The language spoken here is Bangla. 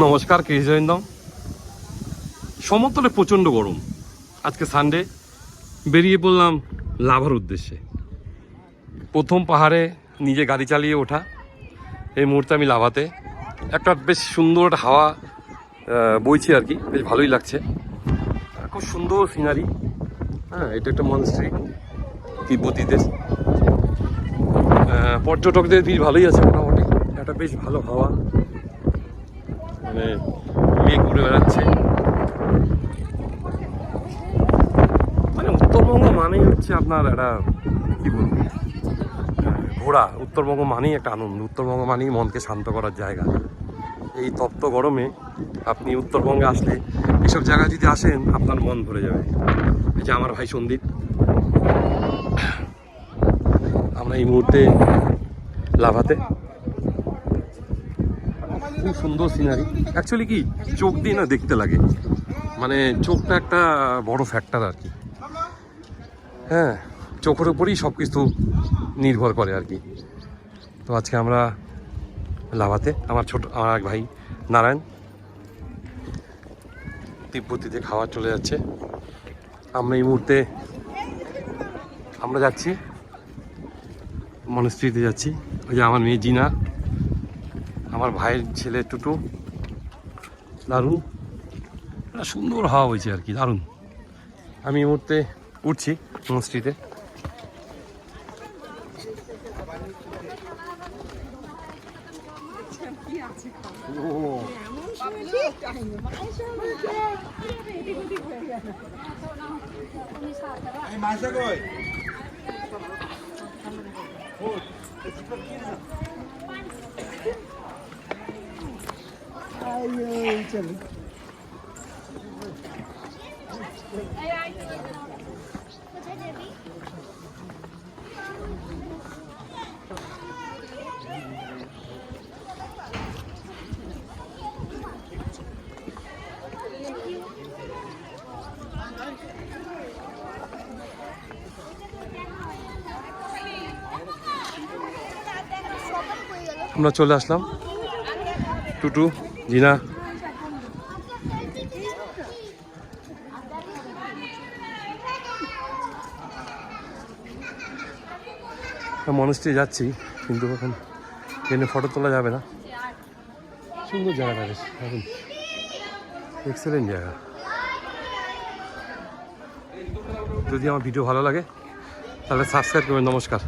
নমস্কার, কেজয়ন্দম। সমতলে প্রচণ্ড গরম। আজকে সানডে, বেরিয়ে পড়লাম লাভার উদ্দেশ্যে। প্রথম পাহাড়ে নিজে গাড়ি চালিয়ে ওঠা। এই মুহূর্তে আমি লাভাতে। একটা বেশ সুন্দর একটা হাওয়া বইছে আর কি, বেশ ভালোই লাগছে। খুব সুন্দর সিনারি। হ্যাঁ, এটা একটা মনস্ট্রি, তিব্বতীদের। পর্যটকদের ভিড় ভালোই আছে মোটামুটি। একটা বেশ ভালো হাওয়া, মানে মেঘ ঘুরে বেড়াচ্ছে। মানে উত্তরবঙ্গ মানেই হচ্ছে আপনার একটা কি বলবো, ঘোরা। উত্তরবঙ্গ মানেই একটা আনন্দ। উত্তরবঙ্গ মানেই মনকে শান্ত করার জায়গা। এই তপ্ত গরমে আপনি উত্তরবঙ্গে আসলে, এসব জায়গায় যদি আসেন, আপনার মন ভরে যাবে। এই যে আমার ভাই সন্দীপ, আমরা এই মুহূর্তে লাভাতে। খুব সুন্দর সিনারি। অ্যাকচুয়ালি কি, চোখ দিয়ে না দেখতে লাগে, মানে চোখটা একটা বড় ফ্যাক্টর আর কি। হ্যাঁ, চোখের উপরেই সব কিছু নির্ভর করে আর কি। তো আজকে আমরা লাভাতে, আমার এক ভাই নারায়ণ তিব্বতীতে খাওয়া চলে যাচ্ছে। আমরা এই মুহূর্তে আমরা যাচ্ছি মনস্ট্রিতে যাচ্ছি। ওই যে আমার মেয়ে জিনা, আমার ভাইয়ের ছেলে টুটু। দারুণ একটা সুন্দর হাওয়া হয়েছে আর কি, দারুণ। আমি এই মুহূর্তে উঠছি মনস্ট্রিতে। আমরা চলে আসলাম, টুটু, জিনা। মনস্ট্রি যাচ্ছি, কিন্তু এখন ট্রেনে ফটো তোলা যাবে না। সুন্দর জায়গাটা, বেশ এখন এক্সেলেন্ট জায়গা। যদি আমার ভিডিও ভালো লাগে তাহলে সাবস্ক্রাইব করবেন। নমস্কার।